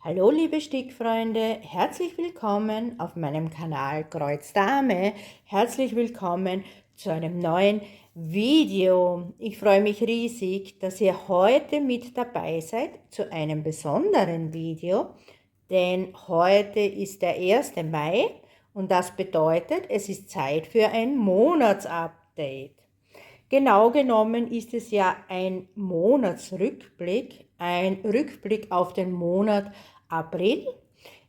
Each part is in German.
Hallo liebe Stickfreunde, herzlich willkommen auf meinem Kanal Kreuz Dame. Herzlich willkommen zu einem neuen Video. Ich freue mich riesig, dass ihr heute mit dabei seid zu einem besonderen Video, denn heute ist der 1. Mai und das bedeutet, es ist Zeit für ein Monatsupdate. Genau genommen ist es ja ein Monatsrückblick, ein Rückblick auf den Monat April.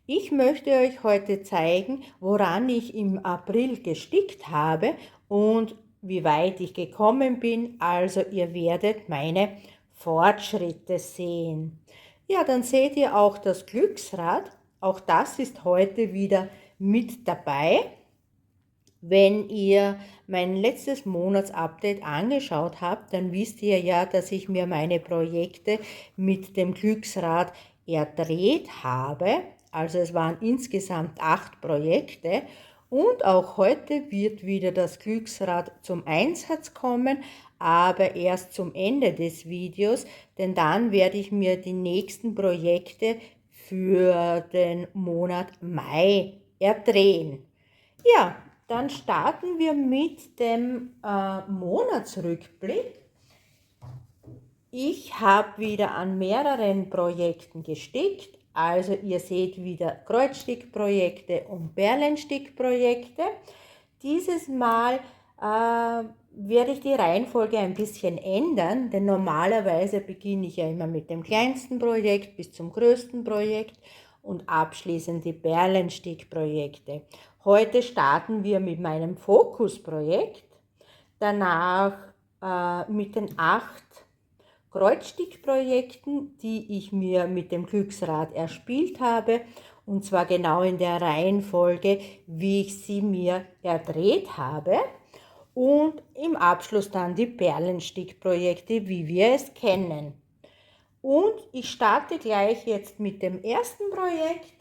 Ich möchte euch heute zeigen, woran ich im April gestickt habe und wie weit ich gekommen bin. Also ihr werdet meine Fortschritte sehen. Ja, dann seht ihr auch das Glücksrad. Auch das ist heute wieder mit dabei. Wenn ihr mein letztes Monatsupdate angeschaut habt, dann wisst ihr ja, dass ich mir meine Projekte mit dem Glücksrad erdreht habe. Also es waren insgesamt 8 Projekte und auch heute wird wieder das Glücksrad zum Einsatz kommen, aber erst zum Ende des Videos, denn dann werde ich mir die nächsten Projekte für den Monat Mai erdrehen. Ja, dann starten wir mit dem Monatsrückblick. Ich habe wieder an mehreren Projekten gestickt. Also ihr seht wieder Kreuzstickprojekte und Perlenstickprojekte. Dieses Mal werde ich die Reihenfolge ein bisschen ändern, denn normalerweise beginne ich ja immer mit dem kleinsten Projekt bis zum größten Projekt und abschließend die Perlenstickprojekte. Heute starten wir mit meinem Fokusprojekt, danach mit den 8 Kreuzstickprojekten, die ich mir mit dem Glücksrad erspielt habe, und zwar genau in der Reihenfolge, wie ich sie mir erdreht habe. Und im Abschluss dann die Perlenstickprojekte, wie wir es kennen. Und ich starte gleich jetzt mit dem ersten Projekt,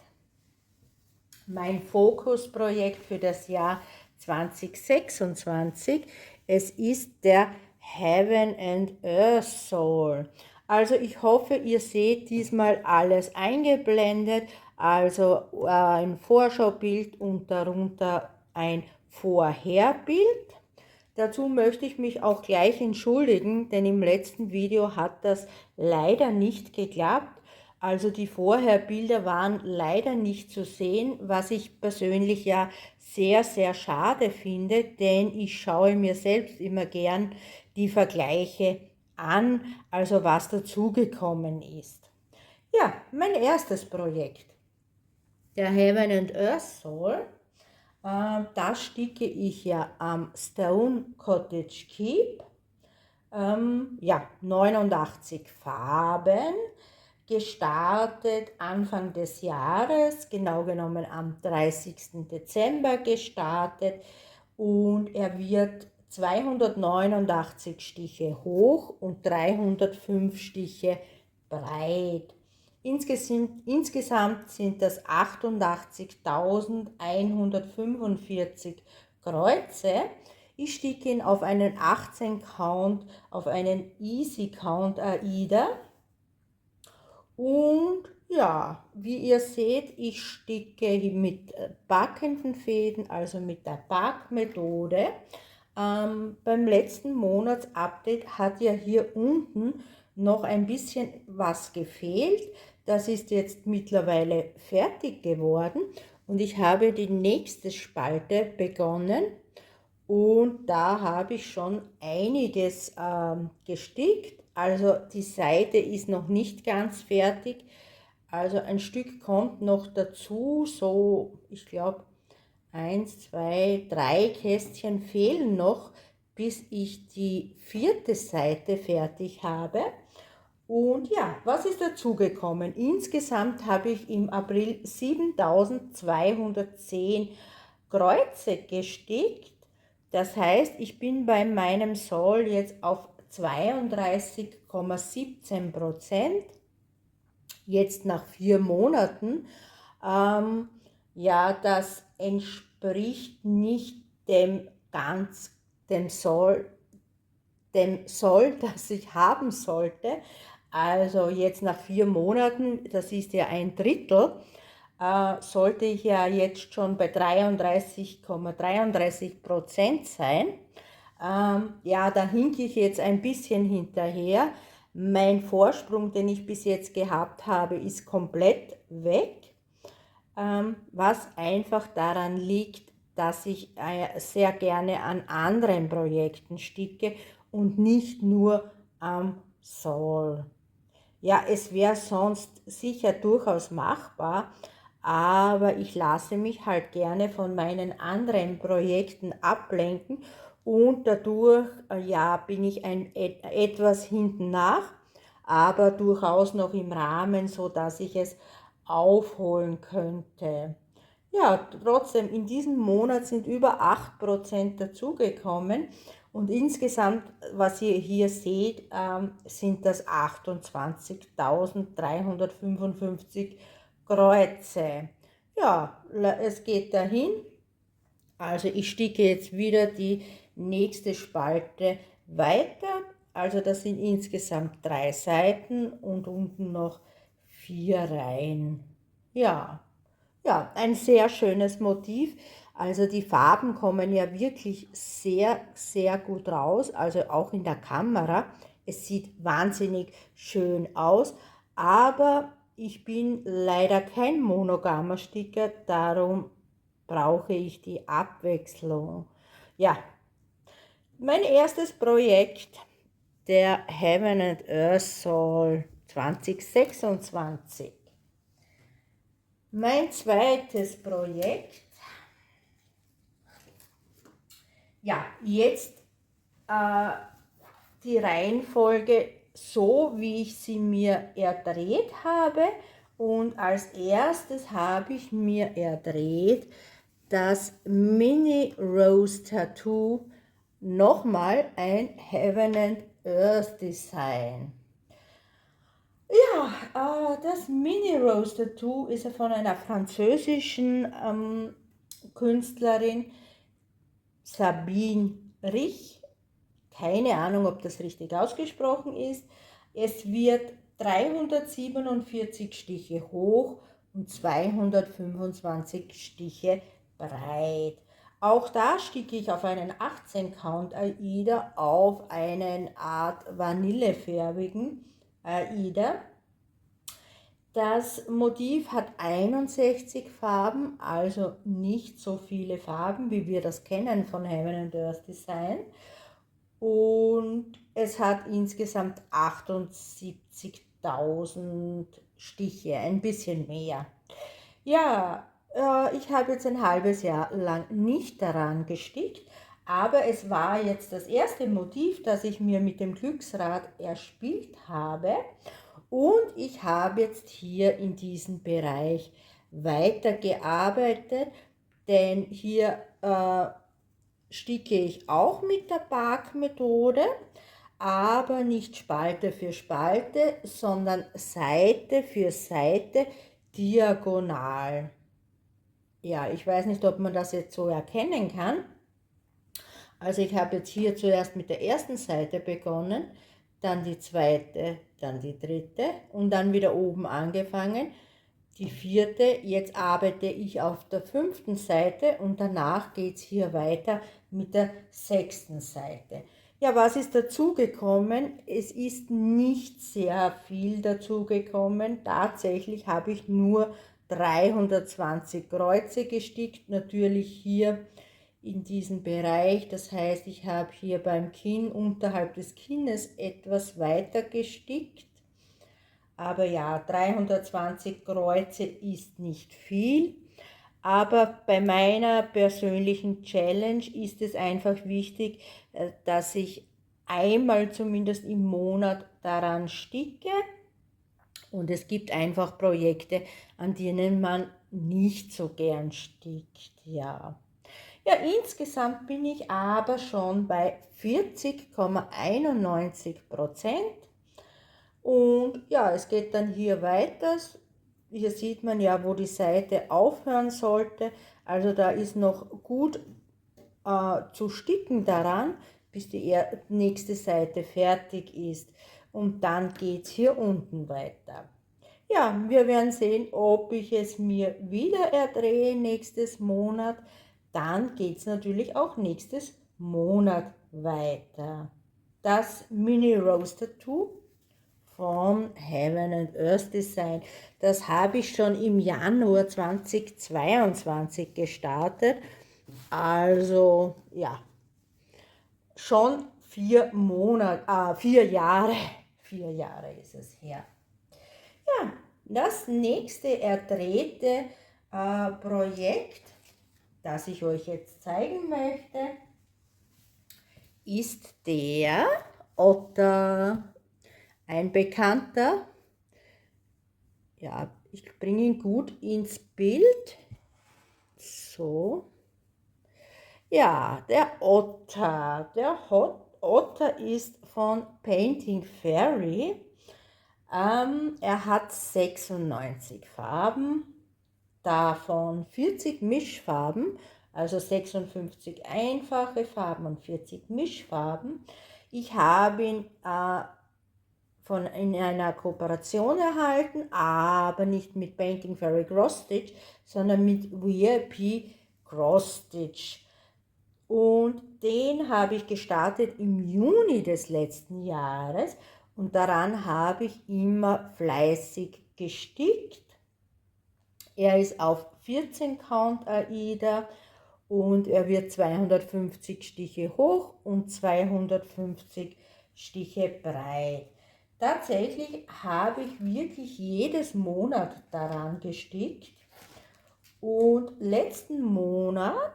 mein Fokusprojekt für das Jahr 2026. Es ist der Heaven and Earth Soul. Also ich hoffe, ihr seht diesmal alles eingeblendet, also ein Vorschaubild und darunter ein Vorherbild. Dazu möchte ich mich auch gleich entschuldigen, denn im letzten Video hat das leider nicht geklappt. Also die Vorherbilder waren leider nicht zu sehen, was ich persönlich ja sehr, sehr schade finde, denn ich schaue mir selbst immer gern die Vergleiche an, also was dazugekommen ist. Ja, mein erstes Projekt, der Heaven and Earth Soul. Das sticke ich ja am Stone Cottage Keep. Ja, 89 Farben, gestartet Anfang des Jahres, genau genommen am 30. Dezember gestartet, und er wird 289 Stiche hoch und 305 Stiche breit. Insgesamt sind das 88.145 Kreuze. Ich sticke ihn auf einen 18 Count, auf einen Easy Count AIDA. Und ja, wie ihr seht, ich sticke mit backenden Fäden, also mit der Backmethode. Beim letzten Monatsupdate hat ja hier unten noch ein bisschen was gefehlt. Das ist jetzt mittlerweile fertig geworden und ich habe die nächste Spalte begonnen. Und da habe ich schon einiges gestickt. Also die Seite ist noch nicht ganz fertig. Also ein Stück kommt noch dazu. So, ich glaube, 1, 2, 3 Kästchen fehlen noch, bis ich die 4. Seite fertig habe. Und ja, was ist dazugekommen? Insgesamt habe ich im April 7210 Kreuze gestickt. Das heißt, ich bin bei meinem Soll jetzt auf 32,17%, jetzt nach 4 Monaten. Ja, das entspricht nicht dem dem Soll, das ich haben sollte. Also jetzt nach 4 Monaten, das ist ja ein Drittel, sollte ich ja jetzt schon bei 33,33% sein. Ja, da hinke ich jetzt ein bisschen hinterher. Mein Vorsprung, den ich bis jetzt gehabt habe, ist komplett weg, was einfach daran liegt, dass ich sehr gerne an anderen Projekten sticke und nicht nur am Soul. Ja, es wäre sonst sicher durchaus machbar, aber ich lasse mich halt gerne von meinen anderen Projekten ablenken und dadurch, ja, bin ich etwas hinten nach, aber durchaus noch im Rahmen, so dass ich es aufholen könnte. Ja, trotzdem, in diesem Monat sind über 8% dazugekommen und insgesamt, was ihr hier seht, sind das 28.355 Kreuze. Ja, es geht dahin. Also ich sticke jetzt wieder die nächste Spalte weiter. Also das sind insgesamt 3 Seiten und unten noch 4 Reihen. Ja. Ja, ein sehr schönes Motiv. Also die Farben kommen ja wirklich sehr, sehr gut raus, also auch in der Kamera. Es sieht wahnsinnig schön aus, aber ich bin leider kein monogamer Sticker, darum brauche ich die Abwechslung. Ja, mein erstes Projekt, der Heaven and Earth Soul 2026. Mein zweites Projekt, ja, jetzt die Reihenfolge so, wie ich sie mir erdreht habe. Und als erstes habe ich mir erdreht das Mini Rose Tattoo, nochmal ein Heaven and Earth Design. Ja, das Mini Rose Tattoo ist ja von einer französischen Künstlerin, Sabine Rich. Keine Ahnung, ob das richtig ausgesprochen ist. Es wird 347 Stiche hoch und 225 Stiche breit. Auch da sticke ich auf einen 18 Count Aida auf einen Art vanillefärbigen Aida. Das Motiv hat 61 Farben, also nicht so viele Farben, wie wir das kennen von Heaven and Earth Design. Und es hat insgesamt 78.000 Stiche, ein bisschen mehr. Ja, ich habe jetzt ein halbes Jahr lang nicht daran gestickt, aber es war jetzt das erste Motiv, das ich mir mit dem Glücksrad erspielt habe. Und ich habe jetzt hier in diesem Bereich weitergearbeitet, denn hier sticke ich auch mit der Bark-Methode, aber nicht Spalte für Spalte, sondern Seite für Seite diagonal. Ja, ich weiß nicht, ob man das jetzt so erkennen kann. Also ich habe jetzt hier zuerst mit der ersten Seite begonnen, dann die zweite, dann die dritte und dann wieder oben angefangen. Die vierte, jetzt arbeite ich auf der 5. Seite und danach geht es hier weiter mit der 6. Seite. Ja, was ist dazugekommen? Es ist nicht sehr viel dazugekommen. Tatsächlich habe ich nur 320 Kreuze gestickt, natürlich hier in diesem Bereich. Das heißt, ich habe hier beim Kinn unterhalb des Kinnes etwas weiter gestickt. Aber ja, 320 Kreuze ist nicht viel. Aber bei meiner persönlichen Challenge ist es einfach wichtig, dass ich einmal zumindest im Monat daran sticke. Und es gibt einfach Projekte, an denen man nicht so gern stickt. Ja, insgesamt bin ich aber schon bei 40,91%. Und ja, es geht dann hier weiter. Hier sieht man ja, wo die Seite aufhören sollte. Also da ist noch gut zu sticken daran, bis die nächste Seite fertig ist. und dann geht es hier unten weiter. Ja, wir werden sehen, ob ich es mir wieder erdrehe nächstes Monat. Dann geht es natürlich auch nächstes Monat weiter. Das Mini Rose Tattoo von Heaven and Earth Design, das habe ich schon im Januar 2022 gestartet. Also ja, schon 4 Jahre. 4 Jahre ist es her. Ja, das nächste erdrehte Projekt, das ich euch jetzt zeigen möchte, ist der Otter. Ein Bekannter. Ja, ich bringe ihn gut ins Bild. So. Ja, der Otter. Otter ist von Painting Fairy. Er hat 96 Farben, davon 40 Mischfarben, also 56 einfache Farben und 40 Mischfarben. Ich habe ihn in einer Kooperation erhalten, aber nicht mit Painting Fairy Cross Stitch, sondern mit VIP Cross Stitch. Und den habe ich gestartet im Juni des letzten Jahres und daran habe ich immer fleißig gestickt. Er ist auf 14 Count AIDA und er wird 250 Stiche hoch und 250 Stiche breit. Tatsächlich habe ich wirklich jedes Monat daran gestickt und letzten Monat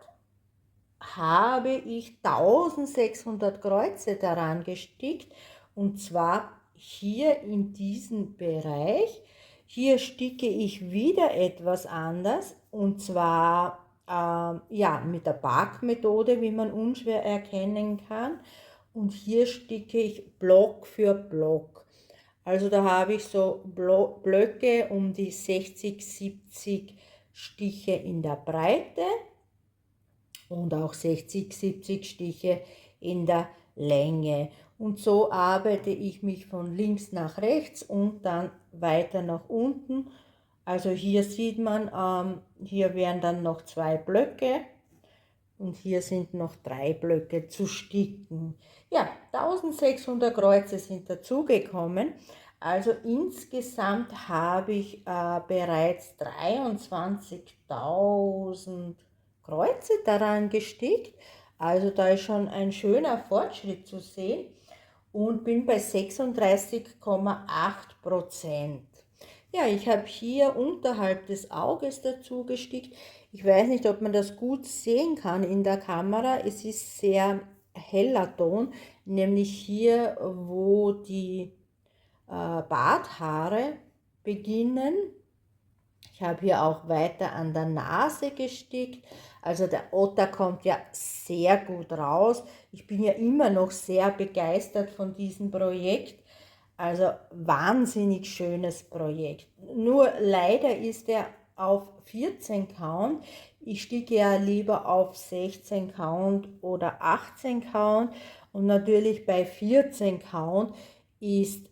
habe ich 1600 Kreuze daran gestickt und zwar hier in diesem Bereich. Hier sticke ich wieder etwas anders und zwar ja, mit der Bark-Methode, wie man unschwer erkennen kann. Und hier sticke ich Block für Block. Also da habe ich so Blöcke um die 60, 70 Stiche in der Breite und auch 60, 70 Stiche in der Länge. Und so arbeite ich mich von links nach rechts und dann weiter nach unten. Also hier sieht man, hier wären dann noch 2 Blöcke und hier sind noch 3 Blöcke zu sticken. Ja, 1600 Kreuze sind dazugekommen. Also insgesamt habe ich bereits 23.000 Kreuze daran gestickt. Also da ist schon ein schöner Fortschritt zu sehen und bin bei 36,8%. Ja, ich habe hier unterhalb des Auges dazu gestickt. Ich weiß nicht, ob man das gut sehen kann in der Kamera. Es ist sehr heller Ton, nämlich hier, wo die Barthaare beginnen. Ich habe hier auch weiter an der Nase gestickt. Also der Otter kommt ja sehr gut raus. Ich bin ja immer noch sehr begeistert von diesem Projekt. Also wahnsinnig schönes Projekt. Nur leider ist er auf 14 Count. Ich sticke ja lieber auf 16 Count oder 18 Count. Und natürlich bei 14 Count ist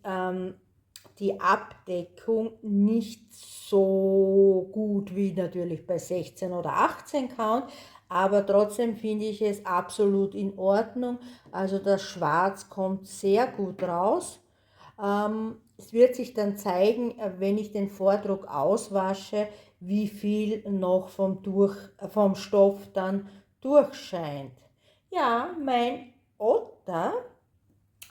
die Abdeckung nicht so gut wie natürlich bei 16 oder 18 Count, aber trotzdem finde ich es absolut in Ordnung. Also das Schwarz kommt sehr gut raus. Es wird sich dann zeigen, wenn ich den Vordruck auswasche, wie viel noch vom Stoff dann durchscheint. Ja, mein Otter,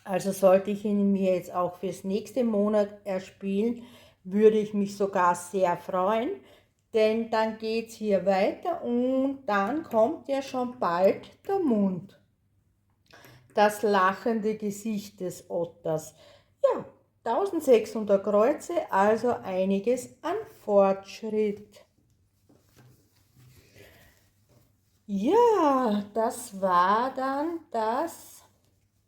also sollte ich ihn mir jetzt auch fürs nächste Monat erspielen, würde ich mich sogar sehr freuen, denn dann geht es hier weiter und dann kommt ja schon bald der Mund. Das lachende Gesicht des Otters. Ja, 1600 Kreuze, also einiges an Fortschritt. Ja, das war dann das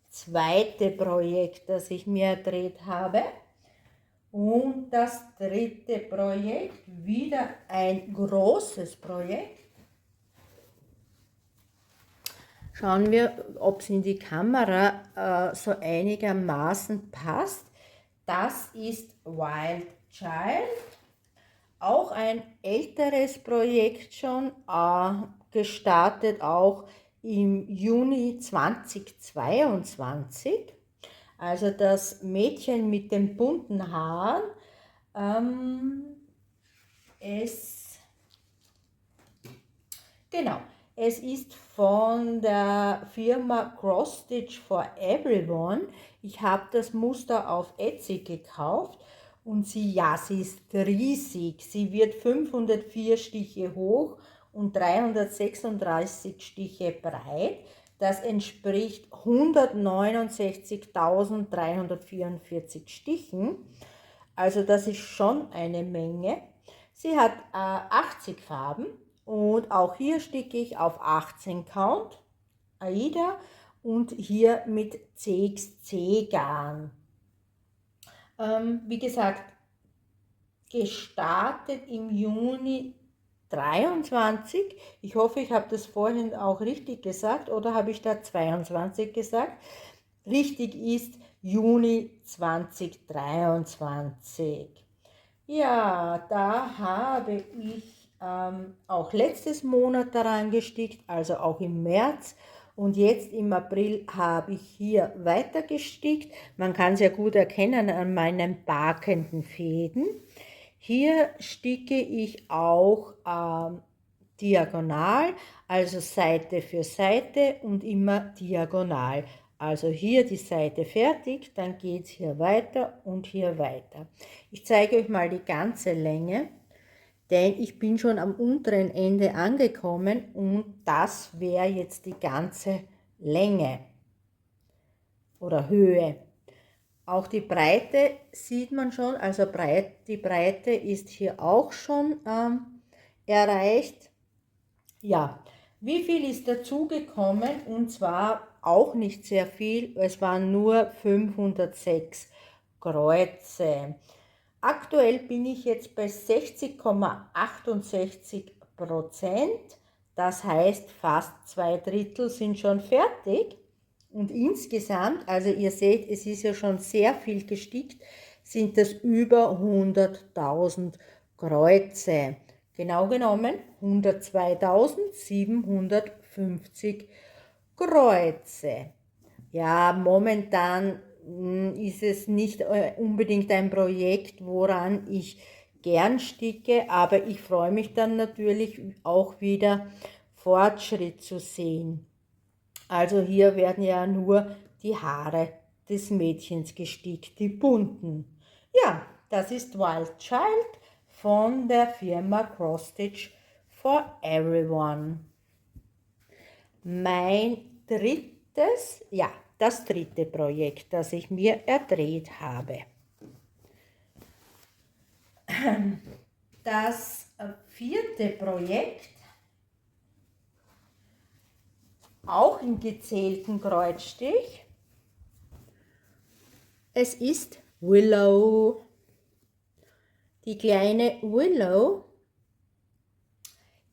zweite Projekt, das ich mir erdreht habe. Und das dritte Projekt, wieder ein großes Projekt. Schauen wir, ob es in die Kamera so einigermaßen passt. Das ist Wild Child, auch ein älteres Projekt schon, gestartet auch im Juni 2022. Also das Mädchen mit den bunten Haaren, ähm, es, genau, es ist von der Firma Cross Stitch for Everyone. Ich habe das Muster auf Etsy gekauft und sie ist riesig. Sie wird 504 Stiche hoch und 336 Stiche breit. Das entspricht 169.344 Stichen. Also das ist schon eine Menge. Sie hat 80 Farben und auch hier sticke ich auf 18 Count, Aida, und hier mit CXC Garn. Wie gesagt, gestartet im Juni 23. Ich hoffe, ich habe das vorhin auch richtig gesagt, oder habe ich da 22 gesagt? Richtig ist Juni 2023. Ja, da habe ich auch letztes Monat daran gestickt, also auch im März. Und jetzt im April habe ich hier weiter gestickt. Man kann es ja gut erkennen an meinen barkenden Fäden. Hier sticke ich auch diagonal, also Seite für Seite und immer diagonal. Also hier die Seite fertig, dann geht es hier weiter und hier weiter. Ich zeige euch mal die ganze Länge, denn ich bin schon am unteren Ende angekommen und das wäre jetzt die ganze Länge oder Höhe. Auch die Breite sieht man schon, also die Breite ist hier auch schon erreicht. Ja, wie viel ist dazugekommen? Und zwar auch nicht sehr viel, es waren nur 506 Kreuze. Aktuell bin ich jetzt bei 60,68%. Das heißt, fast 2/3 sind schon fertig. Und insgesamt, also ihr seht, es ist ja schon sehr viel gestickt, sind das über 100.000 Kreuze. Genau genommen 102.750 Kreuze. Ja, momentan ist es nicht unbedingt ein Projekt, woran ich gern sticke, aber ich freue mich dann natürlich auch wieder Fortschritt zu sehen. Also hier werden ja nur die Haare des Mädchens gestickt, die bunten. Ja, das ist Wild Child von der Firma Cross Stitch for Everyone. Das dritte Projekt, das ich mir erdreht habe. Das vierte Projekt, auch im gezählten Kreuzstich. Es ist Willow. Die kleine Willow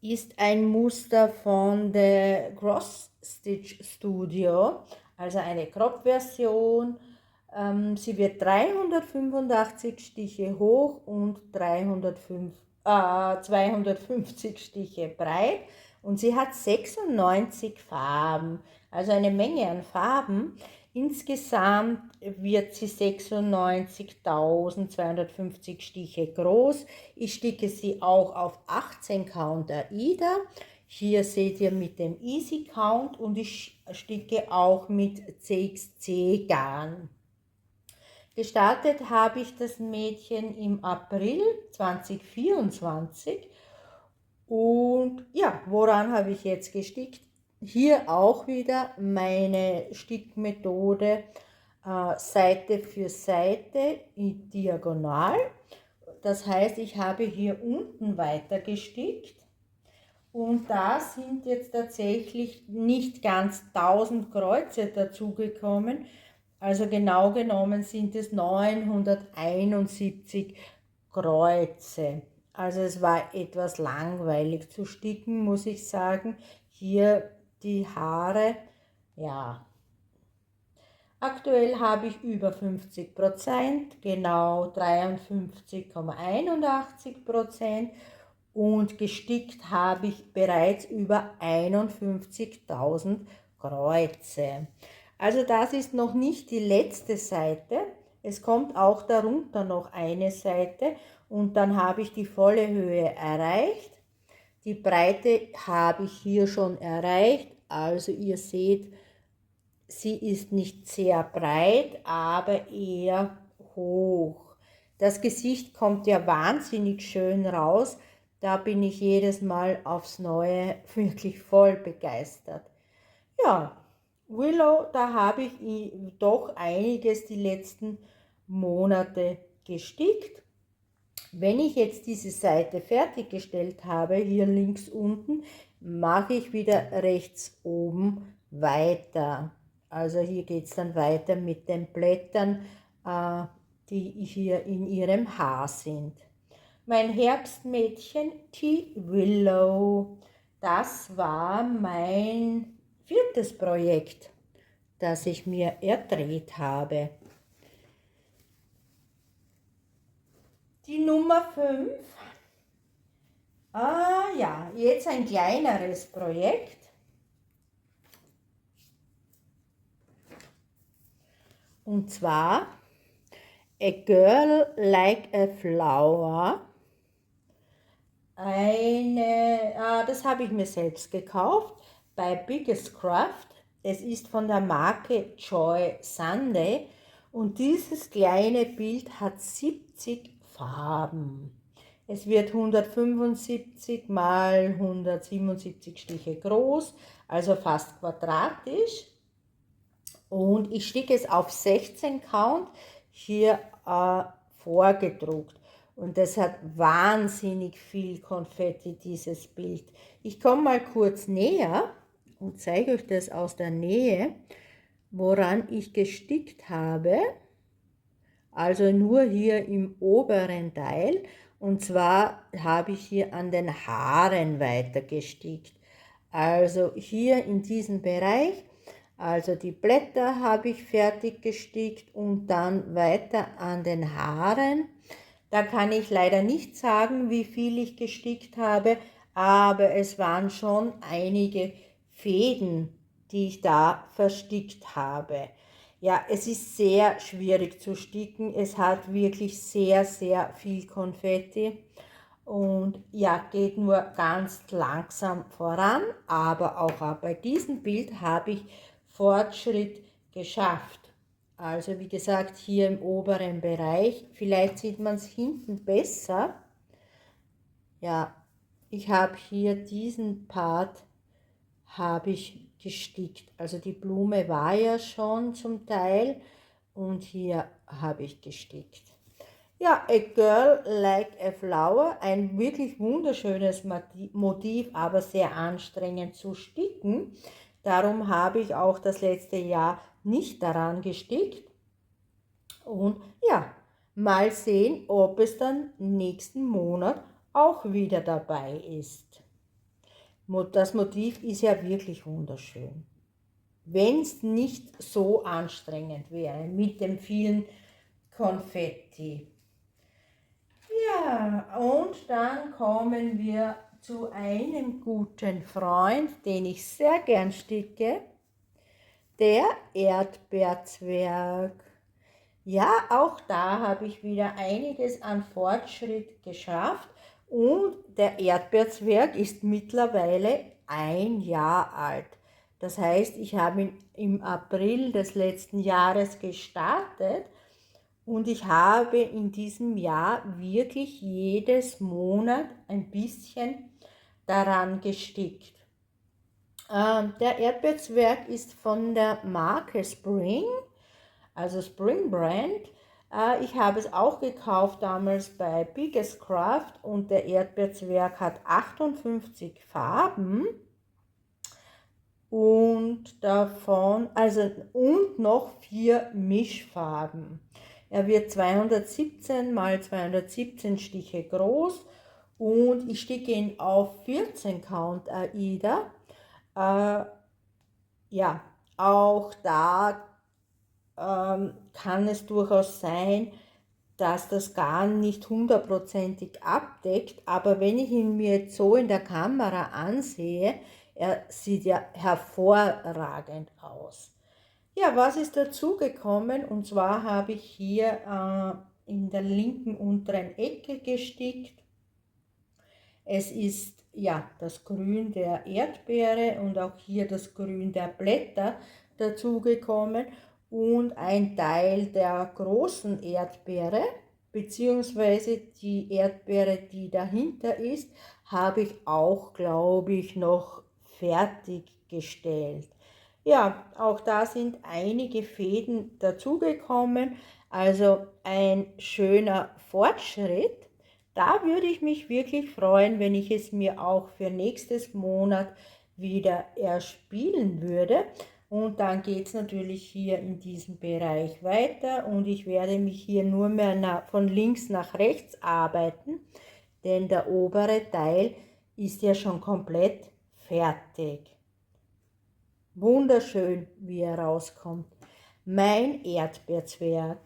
ist ein Muster von der Cross Stitch Studio, also eine Crop-Version. Sie wird 385 Stiche hoch und 250 Stiche breit und sie hat 96 Farben, also eine Menge an Farben. Insgesamt wird sie 96.250 Stiche groß. Ich sticke sie auch auf 18 Count Aida. Hier seht ihr mit dem Easy Count und ich sticke auch mit CXC Garn. Gestartet habe ich das Mädchen im April 2024 und ja, woran habe ich jetzt gestickt? Hier auch wieder meine Stickmethode Seite für Seite in diagonal. Das heißt, ich habe hier unten weiter gestickt und da sind jetzt tatsächlich nicht ganz 1000 Kreuze dazugekommen. Also genau genommen sind es 971 Kreuze. Also es war etwas langweilig zu sticken, muss ich sagen. Hier die Haare, ja. Aktuell habe ich über 50%, genau 53,81%, und gestickt habe ich bereits über 51.000 Kreuze. Also das ist noch nicht die letzte Seite. Es kommt auch darunter noch eine Seite und dann habe ich die volle Höhe erreicht. Die Breite habe ich hier schon erreicht. Also ihr seht, sie ist nicht sehr breit, aber eher hoch. Das Gesicht kommt ja wahnsinnig schön raus. Da bin ich jedes Mal aufs Neue wirklich voll begeistert. Ja, Willow, da habe ich doch einiges die letzten Monate gestickt. Wenn ich jetzt diese Seite fertiggestellt habe, hier links unten, mache ich wieder rechts oben weiter. Also hier geht es dann weiter mit den Blättern, die hier in ihrem Haar sind. Mein Herbstmädchen T-Willow, das war mein viertes Projekt, das ich mir erdreht habe. Die Nummer 5, ja, jetzt ein kleineres Projekt. Und zwar A Girl Like a Flower. Das habe ich mir selbst gekauft bei Biggest Craft. Es ist von der Marke Joy Sunday und dieses kleine Bild hat 70 Farben. Es wird 175 mal 177 Stiche groß, also fast quadratisch. Und ich sticke es auf 16 Count hier vorgedruckt. Und das hat wahnsinnig viel Konfetti, dieses Bild. Ich komme mal kurz näher und zeige euch das aus der Nähe, woran ich gestickt habe. Also nur hier im oberen Teil. Und zwar habe ich hier an den Haaren weiter gestickt. Also hier in diesem Bereich. Also die Blätter habe ich fertig gestickt und dann weiter an den Haaren. Da kann ich leider nicht sagen, wie viel ich gestickt habe, aber es waren schon einige Fäden, die ich da verstickt habe. Ja, es ist sehr schwierig zu sticken. Es hat wirklich sehr, sehr viel Konfetti. Und ja, geht nur ganz langsam voran, aber auch bei diesem Bild habe ich Fortschritt geschafft. Also wie gesagt, hier im oberen Bereich, vielleicht sieht man es hinten besser. Ja, ich habe hier diesen Part habe ich gestickt. Also die Blume war ja schon zum Teil und hier habe ich gestickt. Ja, A Girl Like a Flower, ein wirklich wunderschönes Motiv, aber sehr anstrengend zu sticken. Darum habe ich auch das letzte Jahr nicht daran gestickt. Und ja, mal sehen, ob es dann nächsten Monat auch wieder dabei ist. Das Motiv ist ja wirklich wunderschön. Wenn es nicht so anstrengend wäre mit dem vielen Konfetti. Ja, und dann kommen wir zu einem guten Freund, den ich sehr gern sticke, der Erdbeerzwerg. Ja, auch da habe ich wieder einiges an Fortschritt geschafft und der Erdbeerzwerg ist mittlerweile ein Jahr alt. Das heißt, ich habe ihn im April des letzten Jahres gestartet und ich habe in diesem Jahr wirklich jedes Monat ein bisschen daran gestickt. Der Erdbeerzwerg ist von der Marke Spring, also Spring Brand. Ich habe es auch gekauft damals bei Biggest Craft und der Erdbeerzwerg hat 58 Farben und davon, und noch 4 Mischfarben. Er wird 217 mal 217 Stiche groß und ich sticke ihn auf 14 Count Aida. Ja, auch da kann es durchaus sein, dass das Garn nicht hundertprozentig abdeckt, aber wenn ich ihn mir jetzt so in der Kamera ansehe, er sieht ja hervorragend aus. Ja, was ist dazu gekommen? Und zwar habe ich hier in der linken unteren Ecke gestickt. Es ist ja das Grün der Erdbeere und auch hier das Grün der Blätter dazugekommen und ein Teil der großen Erdbeere, beziehungsweise die Erdbeere, die dahinter ist, habe ich auch, glaube ich, noch fertiggestellt. Ja, auch da sind einige Fäden dazugekommen, also ein schöner Fortschritt. Da würde ich mich wirklich freuen, wenn ich es mir auch für nächstes Monat wieder erspielen würde. Und dann geht es natürlich hier in diesem Bereich weiter und ich werde mich hier nur mehr von links nach rechts arbeiten, denn der obere Teil ist ja schon komplett fertig. Wunderschön, wie er rauskommt. Mein Erdbeerzwerg.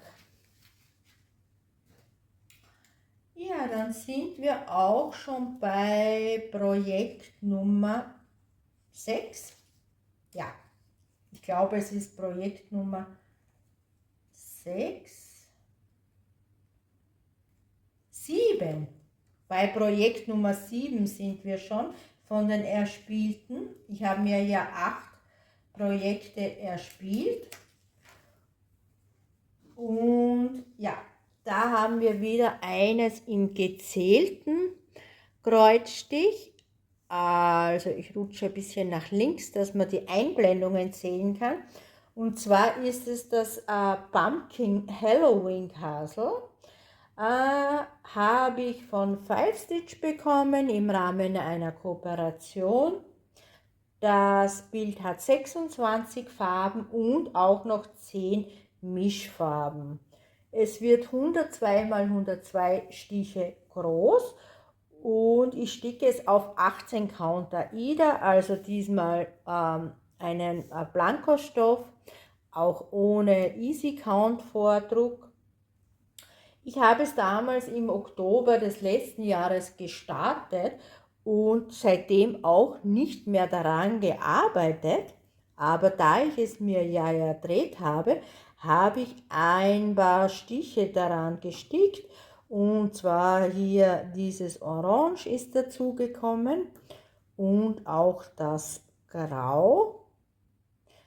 Ja, dann sind wir auch schon bei Projekt Nummer 6. Ja, ich glaube, es ist Projekt Nummer 6. 7. Bei Projekt Nummer 7 sind wir schon von den Erspielten. Ich habe mir ja 8 Projekte erspielt. Und ja, da haben wir wieder eines im gezählten Kreuzstich. Also ich rutsche ein bisschen nach links, dass man die Einblendungen sehen kann. Und zwar ist es das Pumpkin Halloween Castle. Habe ich von 5 Stitch bekommen im Rahmen einer Kooperation. Das Bild hat 26 Farben und auch noch 10 Mischfarben. Es wird 102 x 102 Stiche groß und ich sticke es auf 18 Count Aida, also diesmal einen Blankostoff, auch ohne Easy Count Vordruck. Ich habe es damals im Oktober des letzten Jahres gestartet und seitdem auch nicht mehr daran gearbeitet, aber da ich es mir ja erdreht habe, habe ich ein paar Stiche daran gestickt und zwar hier dieses Orange ist dazu gekommen und auch das Grau,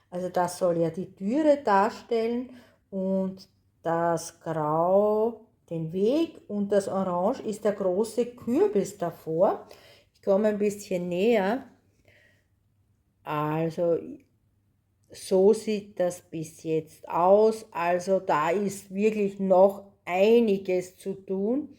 also das soll ja die Türe darstellen und das Grau den Weg und das Orange ist der große Kürbis davor. Ich komme ein bisschen näher. Also so sieht das bis jetzt aus. Also da ist wirklich noch einiges zu tun.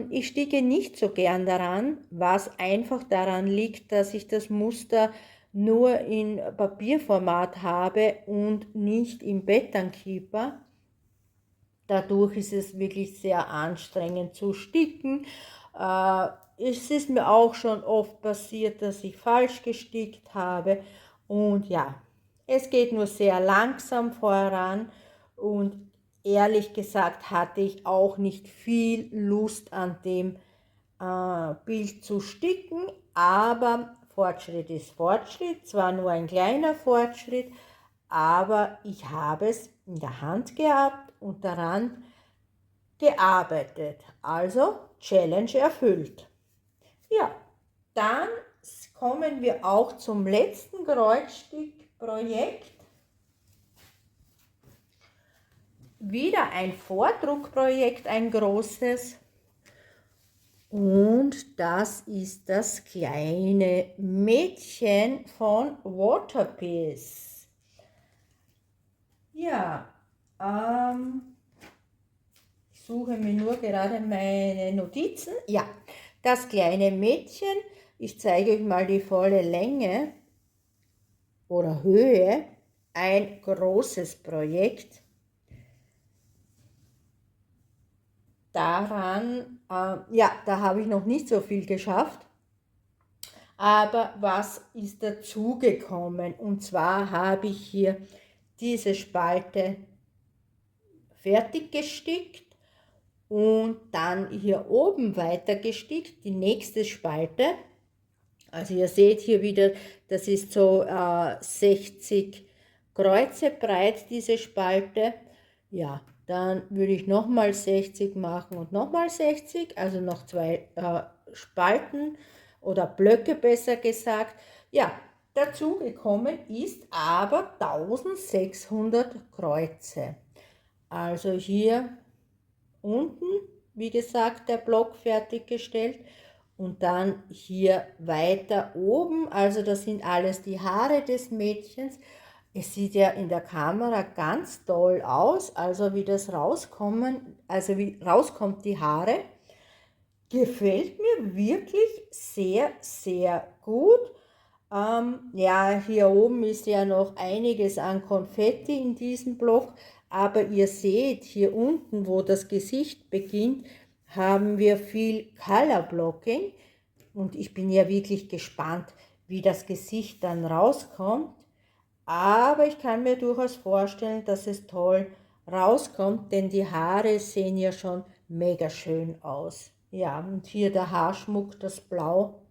Ich sticke nicht so gern daran, was einfach daran liegt, dass ich das Muster nur in Papierformat habe und nicht im Pattern Keeper. Dadurch ist es wirklich sehr anstrengend zu sticken. Es ist mir auch schon oft passiert, dass ich falsch gestickt habe. Und ja, es geht nur sehr langsam voran. Und ehrlich gesagt hatte ich auch nicht viel Lust an dem Bild zu sticken. Aber Fortschritt ist Fortschritt. Zwar nur ein kleiner Fortschritt, aber ich habe es in der Hand gehabt und daran gearbeitet. Also Challenge erfüllt. Ja, dann kommen wir auch zum letzten Kreuzstickprojekt. Wieder ein Vordruckprojekt, ein großes. Und das ist das kleine Mädchen von Waterpiece. Ja, ich suche mir nur gerade meine Notizen. Ja, das kleine Mädchen, ich zeige euch mal die volle Länge oder Höhe, ein großes Projekt. Daran, ja, da habe ich noch nicht so viel geschafft. Aber was ist dazugekommen? Und zwar habe ich hier diese Spalte fertig gestickt und dann hier oben weiter gestickt, die nächste Spalte. Also ihr seht hier wieder, das ist so 60 Kreuze breit, diese Spalte. Ja, dann würde ich nochmal 60 machen und nochmal 60, also noch zwei Spalten oder Blöcke besser gesagt. Ja, dazu gekommen ist aber 1600 Kreuze. Also hier unten, wie gesagt, der Block fertiggestellt und dann hier weiter oben, also das sind alles die Haare des Mädchens. Es sieht ja in der Kamera ganz toll aus, also wie das rauskommen, also wie rauskommt die Haare, gefällt mir wirklich sehr, sehr gut. Ja, hier oben ist ja noch einiges an Konfetti in diesem Block, aber ihr seht, hier unten, wo das Gesicht beginnt, haben wir viel Color Blocking und ich bin ja wirklich gespannt, wie das Gesicht dann rauskommt, aber ich kann mir durchaus vorstellen, dass es toll rauskommt, denn die Haare sehen ja schon mega schön aus. Ja, und hier der Haarschmuck, das Blau,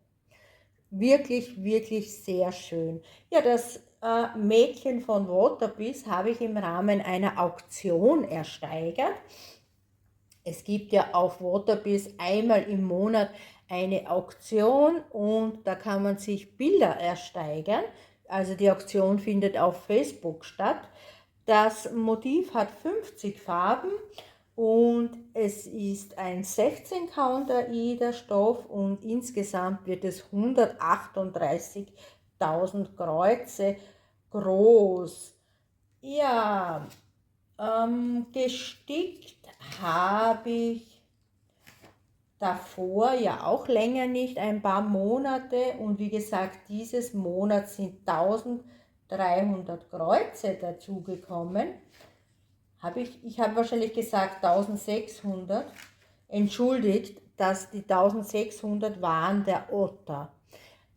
wirklich, wirklich sehr schön. Ja, das Mädchen von Waterbiz habe ich im Rahmen einer Auktion ersteigert. Es gibt ja auf Waterbiz einmal im Monat eine Auktion und da kann man sich Bilder ersteigern. Also die Auktion findet auf Facebook statt. Das Motiv hat 50 Farben und es ist ein 16 Count AIDA Stoff und insgesamt wird es 138.000 Kreuze groß. Ja, gestickt habe ich davor ja auch länger nicht, ein paar Monate und wie gesagt, dieses Monat sind 1300 Kreuze dazugekommen. Ich habe wahrscheinlich gesagt 1600. Entschuldigt, dass die 1600 waren der Otter.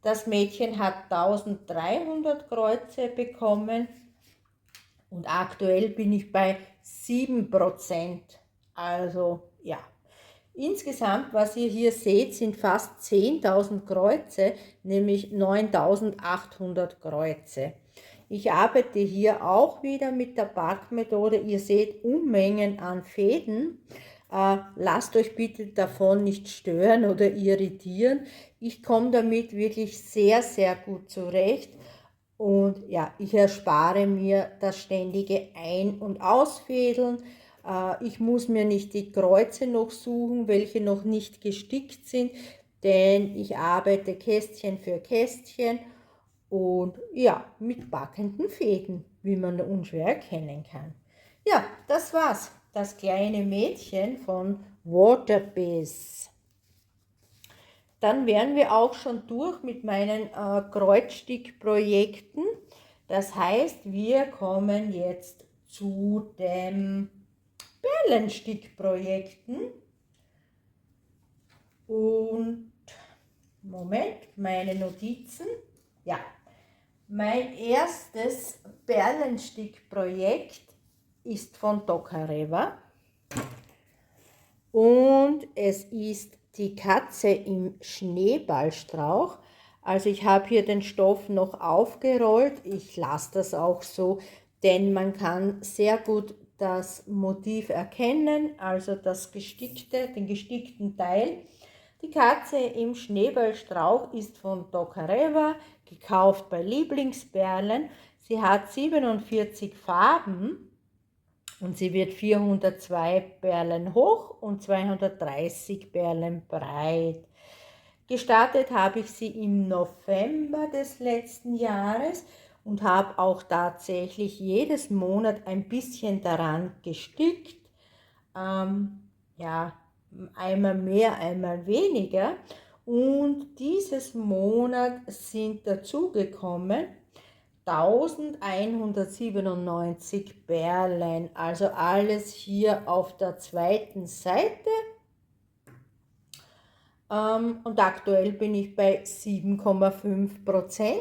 Das Mädchen hat 1300 Kreuze bekommen und aktuell bin ich bei 7%. Also ja. Insgesamt, was ihr hier seht, sind fast 10.000 Kreuze, nämlich 9.800 Kreuze. Ich arbeite hier auch wieder mit der Backmethode. Ihr seht Unmengen an Fäden. Lasst euch bitte davon nicht stören oder irritieren. Ich komme damit wirklich sehr, sehr gut zurecht. Und ja, ich erspare mir das ständige Ein- und Ausfädeln. Ich muss mir nicht die Kreuze noch suchen, welche noch nicht gestickt sind, denn ich arbeite Kästchen für Kästchen und ja, mit backenden Fäden, wie man unschwer erkennen kann. Ja, das war's. Das kleine Mädchen von Waterbiz. Dann wären wir auch schon durch mit meinen Kreuzstickprojekten. Das heißt, wir kommen jetzt zu den Perlenstickprojekten. Und Moment, meine Notizen. Ja, mein erstes Perlenstickprojekt ist von Tokarewa und es ist die Katze im Schneeballstrauch. Also ich habe hier den Stoff noch aufgerollt, ich lasse das auch so, denn man kann sehr gut das Motiv erkennen, also das gestickte, den gestickten Teil. Die Katze im Schneeballstrauch ist von Tokarewa, gekauft bei Lieblingsperlen. Sie hat 47 Farben und sie wird 402 Perlen hoch und 230 Perlen breit. Gestartet habe ich sie im November des letzten Jahres und habe auch tatsächlich jedes Monat ein bisschen daran gestickt. Ja, einmal mehr, einmal weniger. Und dieses Monat sind dazugekommen 1197 Perlen, also alles hier auf der zweiten Seite. Und aktuell bin ich bei 7,5%.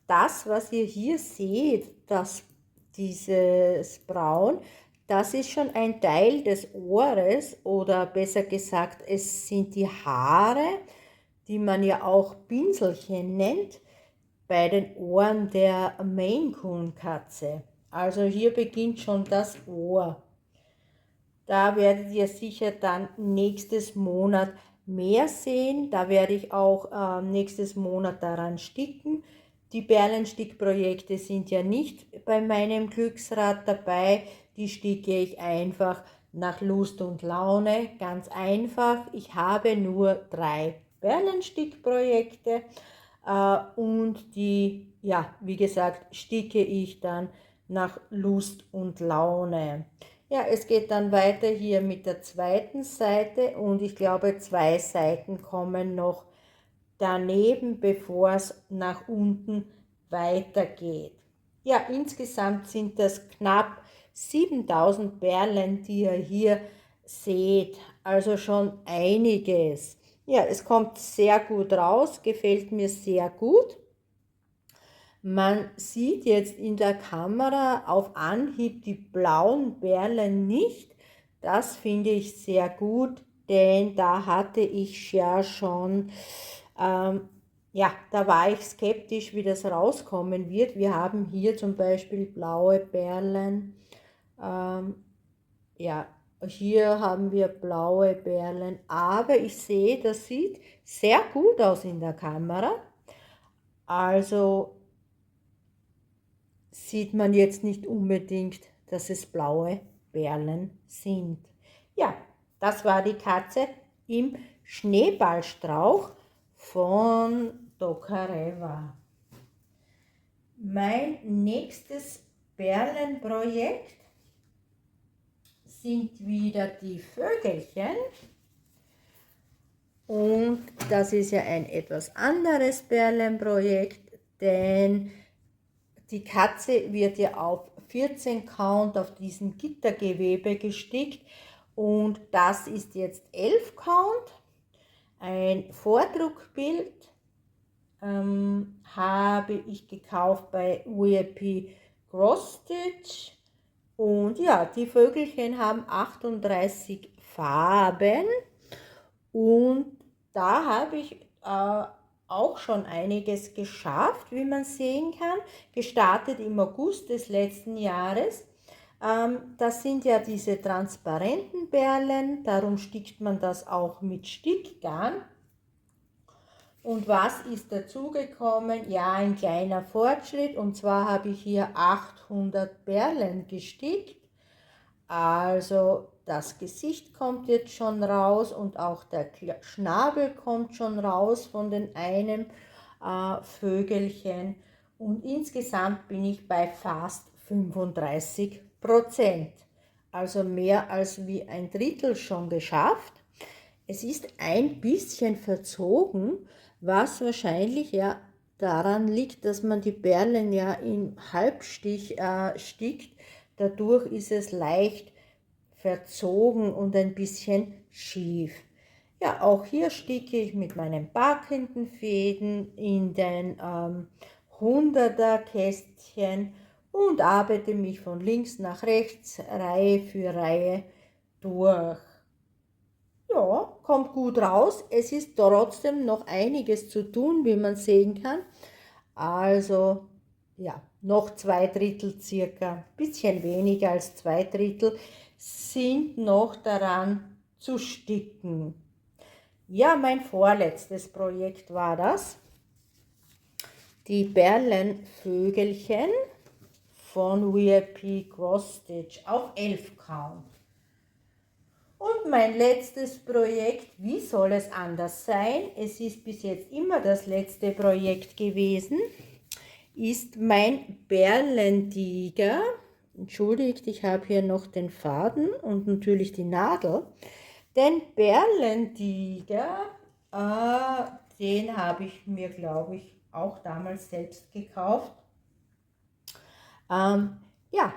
Das, was ihr hier seht, das dieses Braun, das ist schon ein Teil des Ohres oder besser gesagt, es sind die Haare, die man ja auch Pinselchen nennt, bei den Ohren der Maine Coon Katze. Also hier beginnt schon das Ohr. Da werdet ihr sicher dann nächstes Monat mehr sehen. Da werde ich auch nächstes Monat daran sticken. Die Perlenstickprojekte sind ja nicht bei meinem Glücksrad dabei. Die sticke ich einfach nach Lust und Laune. Ganz einfach. Ich habe nur 3 Perlenstickprojekte und die, ja, wie gesagt, sticke ich dann nach Lust und Laune. Ja, es geht dann weiter hier mit der zweiten Seite und ich glaube 2 Seiten kommen noch daneben, bevor es nach unten weitergeht. Ja, insgesamt sind das knapp 7000 Perlen, die ihr hier seht, also schon einiges. Ja, es kommt sehr gut raus, gefällt mir sehr gut. Man sieht jetzt in der Kamera auf Anhieb die blauen Perlen nicht. Das finde ich sehr gut, denn da hatte ich ja schon, ja, da war ich skeptisch, wie das rauskommen wird. Wir haben hier zum Beispiel blaue Perlen. Ja, hier haben wir blaue Perlen, aber ich sehe, das sieht sehr gut aus in der Kamera. Also sieht man jetzt nicht unbedingt, dass es blaue Perlen sind. Ja, das war die Katze im Schneeballstrauch von Tokarev. Mein nächstes Perlenprojekt sind wieder die Vögelchen. Und das ist ja ein etwas anderes Perlenprojekt, denn die Katze wird ja auf 14 Count auf diesem Gittergewebe gestickt und das ist jetzt 11 Count. Ein Vordruckbild habe ich gekauft bei WP Cross Stitch und ja, die Vögelchen haben 38 Farben und da habe ich auch schon einiges geschafft, wie man sehen kann. Gestartet im August des letzten Jahres. Das sind ja diese transparenten Perlen, darum stickt man das auch mit Stickgarn. Und was ist dazugekommen? Ja, ein kleiner Fortschritt, und zwar habe ich hier 800 Perlen gestickt. Also das Gesicht kommt jetzt schon raus und auch der Schnabel kommt schon raus von den einem Vögelchen. Und insgesamt bin ich bei fast 35%. Also mehr als wie ein Drittel schon geschafft. Es ist ein bisschen verzogen, was wahrscheinlich ja daran liegt, dass man die Perlen ja im Halbstich stickt. Dadurch ist es leicht verzogen und ein bisschen schief. Ja, auch hier sticke ich mit meinen backenden Fäden in den 100er Kästchen und arbeite mich von links nach rechts, Reihe für Reihe durch. Ja, kommt gut raus. Es ist trotzdem noch einiges zu tun, wie man sehen kann. Also, ja, noch 2/3 circa, bisschen weniger als 2/3 sind noch daran zu sticken. Ja, mein vorletztes Projekt war das. Die Perlenvögelchen von WP Cross Stitch auf 11 Count. Und mein letztes Projekt, wie soll es anders sein? Es ist bis jetzt immer das letzte Projekt gewesen, ist mein Perlentiger. Entschuldigt, ich habe hier noch den Faden und natürlich die Nadel. Den Perlentiger, den habe ich mir, glaube ich, auch damals selbst gekauft. Ja,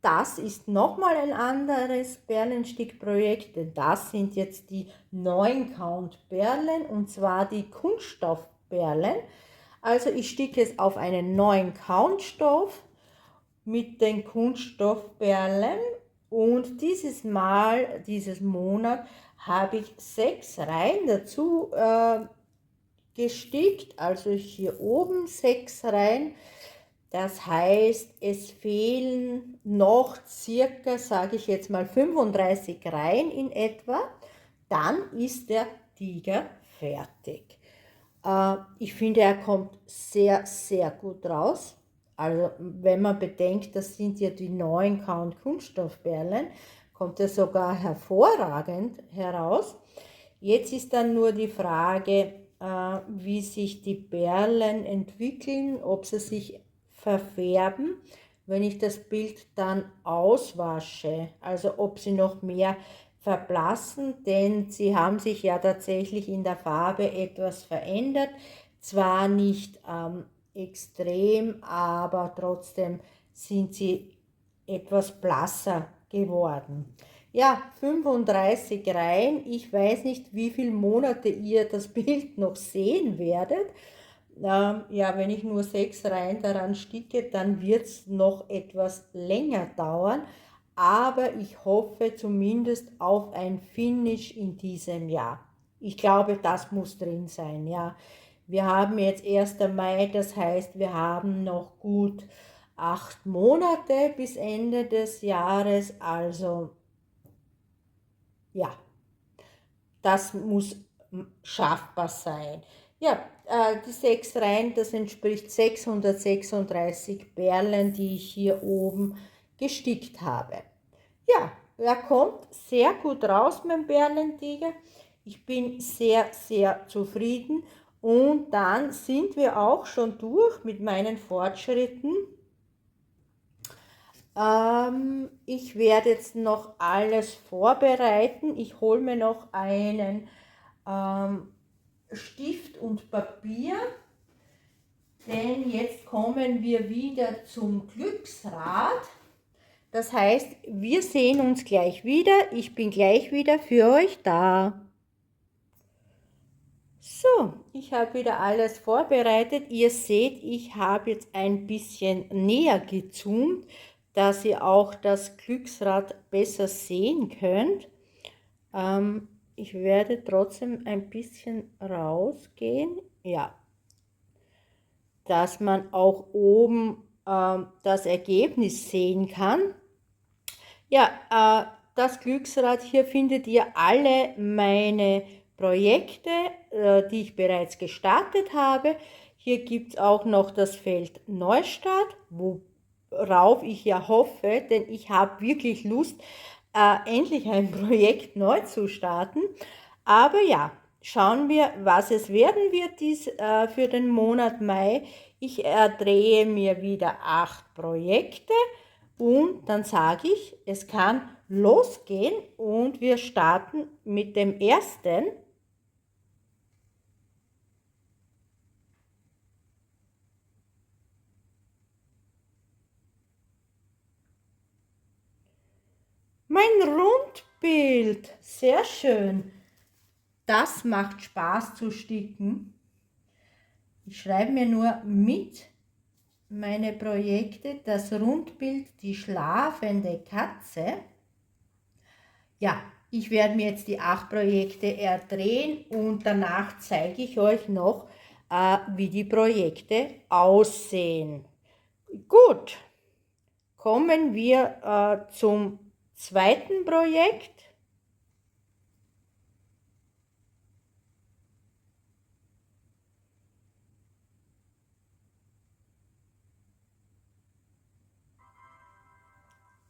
das ist nochmal ein anderes Perlenstickprojekt, denn das sind jetzt die 9 Count Perlen und zwar die Kunststoffperlen. Also ich sticke es auf einen 9 Count Stoff mit den Kunststoffperlen und dieses Monat, habe ich 6 Reihen dazu gestickt, also hier oben 6 Reihen. Das heißt, es fehlen noch circa, sage ich jetzt mal, 35 Reihen in etwa. Dann ist der Tiger fertig. Ich finde, er kommt sehr, sehr gut raus. Also wenn man bedenkt, das sind ja die 9 Count Kunststoffperlen, kommt er sogar hervorragend heraus. Jetzt ist dann nur die Frage, wie sich die Perlen entwickeln, ob sie sich verfärben, wenn ich das Bild dann auswasche, also ob sie noch mehr verblassen, denn sie haben sich ja tatsächlich in der Farbe etwas verändert, zwar nicht extrem, aber trotzdem sind sie etwas blasser geworden. Ja, 35 Reihen. Ich weiß nicht, wie viele Monate ihr das Bild noch sehen werdet. Ja, wenn ich nur 6 Reihen daran sticke, dann wird es noch etwas länger dauern. Aber ich hoffe zumindest auf ein Finish in diesem Jahr. Ich glaube, das muss drin sein, ja. Wir haben jetzt 1. Mai, das heißt, wir haben noch gut 8 Monate bis Ende des Jahres. Also, ja, das muss schaffbar sein. Ja, die 6 Reihen, das entspricht 636 Perlen, die ich hier oben gestickt habe. Ja, er kommt sehr gut raus, mein Perlentiger. Ich bin sehr, sehr zufrieden. Und dann sind wir auch schon durch mit meinen Fortschritten. Ich werde jetzt noch alles vorbereiten. Ich hole mir noch einen Stift und Papier, denn jetzt kommen wir wieder zum Glücksrad. Das heißt, wir sehen uns gleich wieder. Ich bin gleich wieder für euch da. So, ich habe wieder alles vorbereitet. Ihr seht, ich habe jetzt ein bisschen näher gezoomt, dass ihr auch das Glücksrad besser sehen könnt. Ich werde trotzdem ein bisschen rausgehen. Ja, dass man auch oben das Ergebnis sehen kann. Ja, das Glücksrad, hier findet ihr alle meine Projekte, die ich bereits gestartet habe. Hier gibt es auch noch das Feld Neustart, worauf ich ja hoffe, denn ich habe wirklich Lust, endlich ein Projekt neu zu starten. Aber ja, schauen wir, was es werden wird für den Monat Mai. Ich drehe mir wieder 8 Projekte. Und dann sage ich, es kann losgehen und wir starten mit dem ersten. Mein Rundbild, sehr schön. Das macht Spaß zu sticken. Ich schreibe mir nur mit meine Projekte, das Rundbild, die schlafende Katze. Ja, ich werde mir jetzt die 8 Projekte erdrehen und danach zeige ich euch noch, wie die Projekte aussehen. Gut, kommen wir zum zweiten Projekt.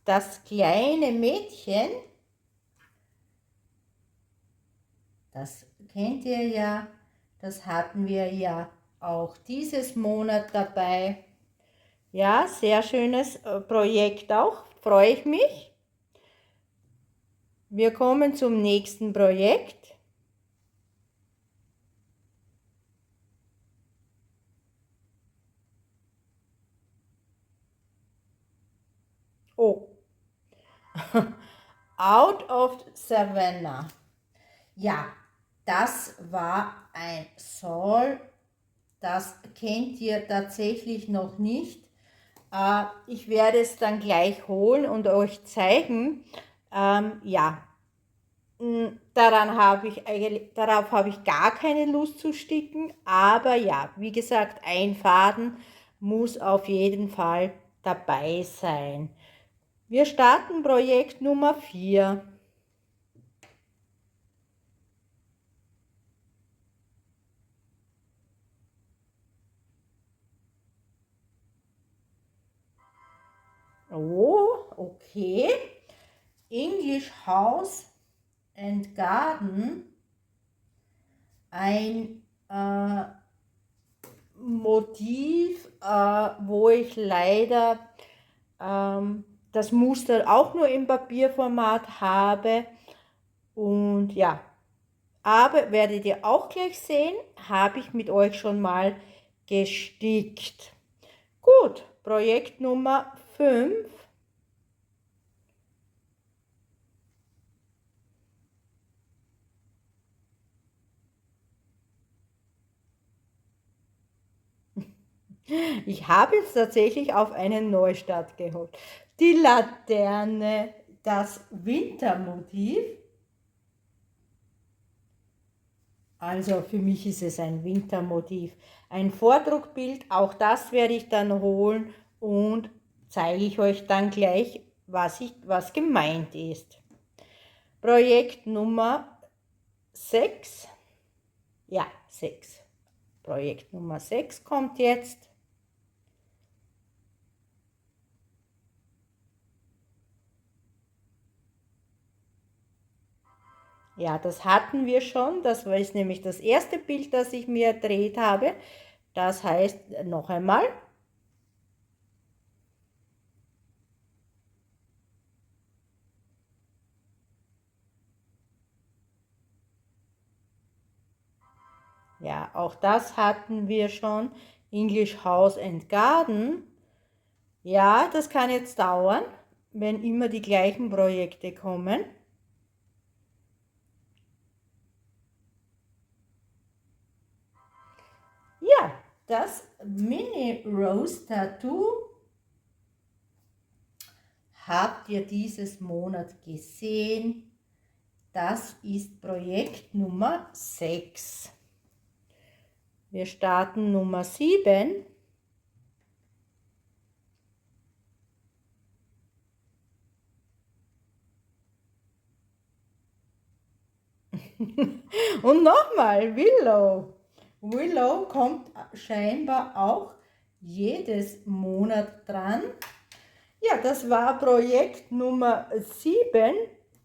Das kleine Mädchen, das kennt ihr ja, das hatten wir ja auch dieses Monat dabei. Ja, sehr schönes Projekt auch, freue ich mich. Wir kommen zum nächsten Projekt. Oh, Out of Savannah. Ja, das war ein Soul, das kennt ihr tatsächlich noch nicht. Ich werde es dann gleich holen und euch zeigen. Ja, darauf habe ich gar keine Lust zu sticken, aber ja, wie gesagt, ein Faden muss auf jeden Fall dabei sein. Wir starten Projekt Nummer 4. Oh, okay. English House and Garden. Ein Motiv, wo ich leider das Muster auch nur im Papierformat habe. Und ja, aber werdet ihr auch gleich sehen, habe ich mit euch schon mal gestickt. Gut, Projekt Nummer 5. Ich habe es tatsächlich auf einen Neustart geholt. Die Laterne, das Wintermotiv. Also für mich ist es ein Wintermotiv. Ein Vordruckbild, auch das werde ich dann holen und zeige ich euch dann gleich, was gemeint ist. Projekt Nummer 6. Ja, 6. Projekt Nummer 6 kommt jetzt. Ja, das hatten wir schon. Das war jetzt nämlich das erste Bild, das ich mir gedreht habe. Das heißt, noch einmal. Ja, auch das hatten wir schon. English House and Garden. Ja, das kann jetzt dauern, wenn immer die gleichen Projekte kommen. Ja, das Mini Rose Tattoo habt ihr dieses Monat gesehen. Das ist Projekt Nummer 6. Wir starten Nummer 7. Und nochmal Willow. Willow kommt scheinbar auch jedes Monat dran. Ja, das war Projekt Nummer 7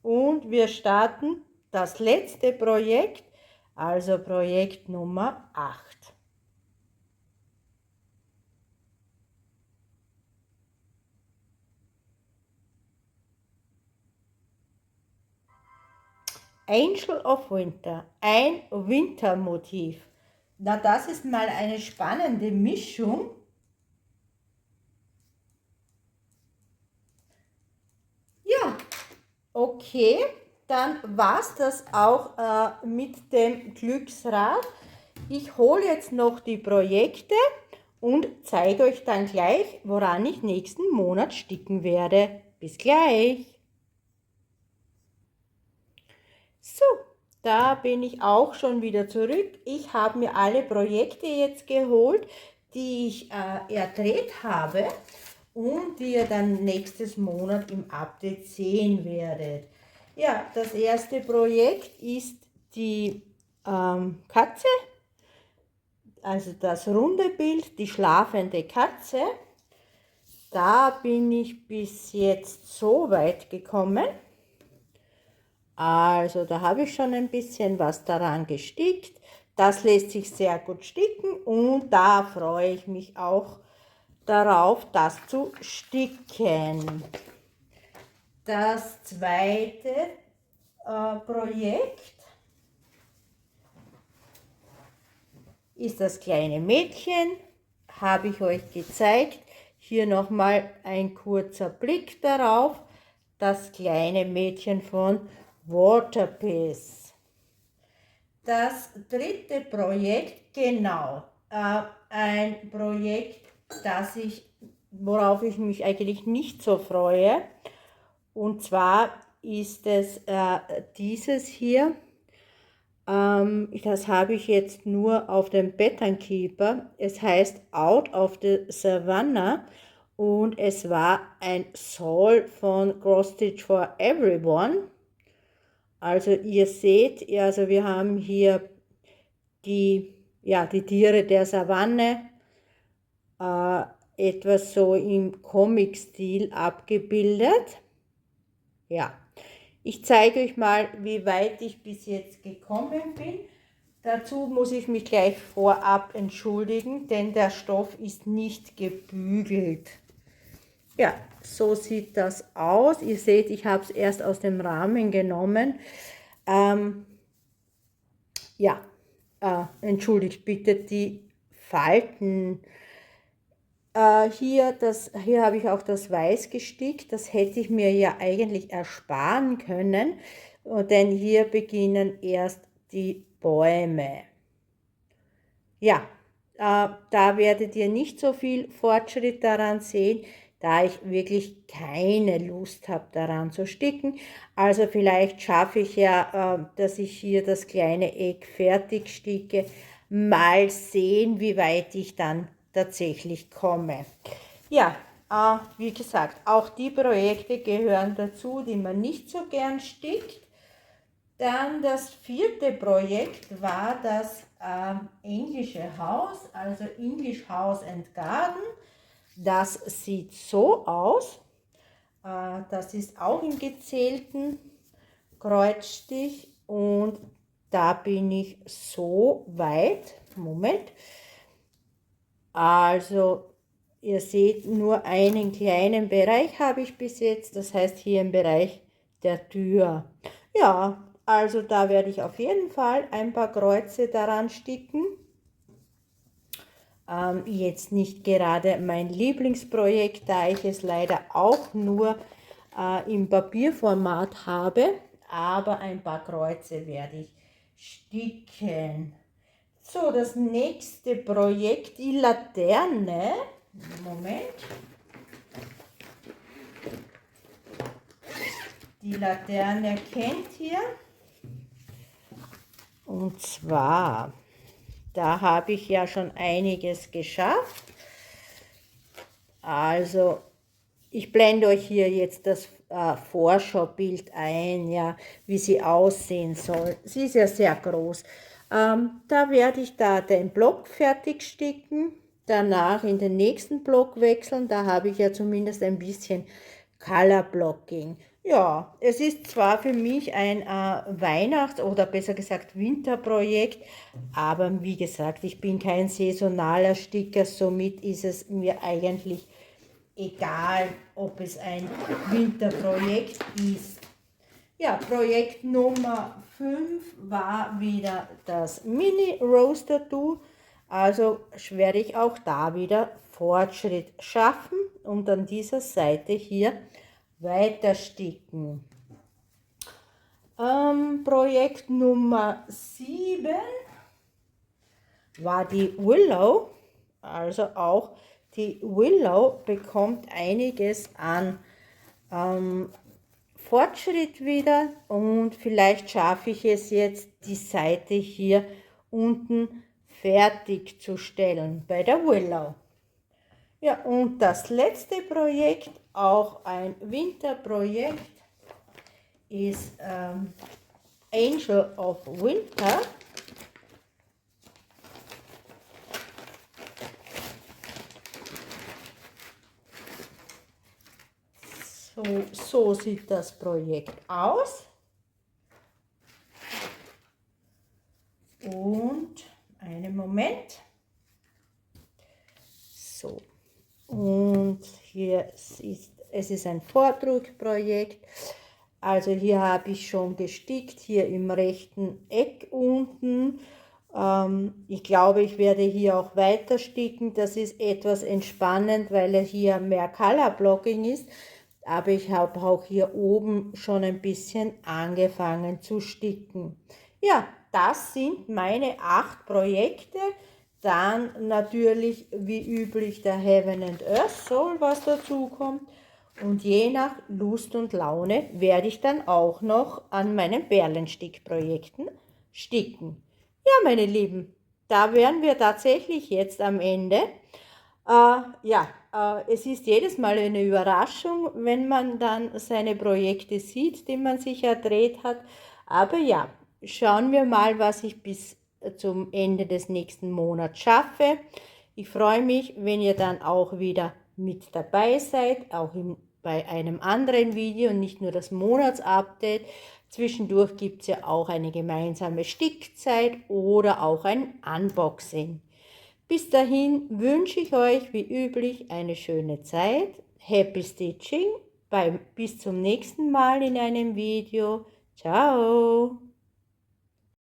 und wir starten das letzte Projekt, also Projekt Nummer 8. Angel of Winter, ein Wintermotiv. Na, das ist mal eine spannende Mischung. Ja, okay, dann war es das auch mit dem Glücksrad. Ich hole jetzt noch die Projekte und zeige euch dann gleich, woran ich nächsten Monat sticken werde. Bis gleich! So, da bin ich auch schon wieder zurück. Ich habe mir alle Projekte jetzt geholt, die ich erdreht habe und die ihr dann nächstes Monat im Update sehen werdet. Ja, das erste Projekt ist die Katze, also das runde Bild, die schlafende Katze. Da bin ich bis jetzt so weit gekommen. Also da habe ich schon ein bisschen was daran gestickt. Das lässt sich sehr gut sticken und da freue ich mich auch darauf, das zu sticken. Das zweite Projekt ist das kleine Mädchen, habe ich euch gezeigt. Hier nochmal ein kurzer Blick darauf. Das kleine Mädchen von Waterpiece. Das dritte Projekt, genau, ein Projekt, das ich worauf ich mich eigentlich nicht so freue. Und zwar ist es dieses hier. Das habe ich jetzt nur auf dem Pattern Keeper. Es heißt Out of the Savannah und es war ein Soul von Cross Stitch for Everyone. Also ihr seht, also wir haben hier die Tiere der Savanne, etwas so im Comic-Stil abgebildet. Ja, ich zeige euch mal, wie weit ich bis jetzt gekommen bin. Dazu muss ich mich gleich vorab entschuldigen, denn der Stoff ist nicht gebügelt. Ja, so sieht das aus. Ihr seht, ich habe es erst aus dem Rahmen genommen. Entschuldigt bitte die Falten. Hier habe ich auch das Weiß gestickt. Das hätte ich mir ja eigentlich ersparen können, denn hier beginnen erst die Bäume. Ja, da werdet ihr nicht so viel Fortschritt daran sehen, da ich wirklich keine Lust habe, daran zu sticken. Also vielleicht schaffe ich ja, dass ich hier das kleine Eck fertig sticke. Mal sehen, wie weit ich dann tatsächlich komme. Ja, wie gesagt, auch die Projekte gehören dazu, die man nicht so gern stickt. Dann das vierte Projekt war das englische Haus, also English House and Garden. Das sieht so aus. Das ist auch im gezählten Kreuzstich und da bin ich so weit. Moment. Also ihr seht, nur einen kleinen Bereich habe ich bis jetzt, das heißt hier im Bereich der Tür. Ja, also da werde ich auf jeden Fall ein paar Kreuze daran sticken. Jetzt nicht gerade mein Lieblingsprojekt, da ich es leider auch nur im Papierformat habe, aber ein paar Kreuze werde ich sticken. So, das nächste Projekt, die Laterne. Moment. Die Laterne kennt ihr. Und zwar, da habe ich ja schon einiges geschafft. Also, ich blende euch hier jetzt das Vorschaubild ein, ja, wie sie aussehen soll. Sie ist ja sehr groß. Da werde ich da den Block fertig sticken, danach in den nächsten Block wechseln. Da habe ich ja zumindest ein bisschen Color Blocking. Ja, es ist zwar für mich ein Weihnachts- oder besser gesagt Winterprojekt, aber wie gesagt, ich bin kein saisonaler Sticker, somit ist es mir eigentlich egal, ob es ein Winterprojekt ist. Ja, Projekt Nummer 5 war wieder das Mini Rose Tattoo. Also werde ich auch da wieder Fortschritt schaffen und an dieser Seite hier weiter sticken. Projekt Nummer 7 war die Willow. Also auch die Willow bekommt einiges an Fortschritt wieder und vielleicht schaffe ich es jetzt, die Seite hier unten fertig zu stellen bei der Willow. Ja, und das letzte Projekt, auch ein Winterprojekt, ist Angel of Winter. So sieht das Projekt aus. Und einen Moment. So. Und hier es ist ein Vordruckprojekt. Also hier habe ich schon gestickt, hier im rechten Eck unten. Ich glaube, ich werde hier auch weiter sticken. Das ist etwas entspannend, weil er hier mehr Color Blocking ist. Aber ich habe auch hier oben schon ein bisschen angefangen zu sticken. Ja, das sind meine 8 Projekte, Dann natürlich wie üblich der Heaven and Earth Soul, was dazu kommt. Und je nach Lust und Laune werde ich dann auch noch an meinen Perlenstickprojekten sticken. Ja, meine Lieben, da wären wir tatsächlich jetzt am Ende. Es ist jedes Mal eine Überraschung, wenn man dann seine Projekte sieht, die man sich erdreht hat. Aber ja, schauen wir mal, was ich bis zum Ende des nächsten Monats schaffe. Ich freue mich, wenn ihr dann auch wieder mit dabei seid, auch bei einem anderen Video, nicht nur das Monatsupdate. Zwischendurch gibt es ja auch eine gemeinsame Stickzeit oder auch ein Unboxing. Bis dahin wünsche ich euch wie üblich eine schöne Zeit. Happy Stitching. Bis zum nächsten Mal in einem Video. Ciao.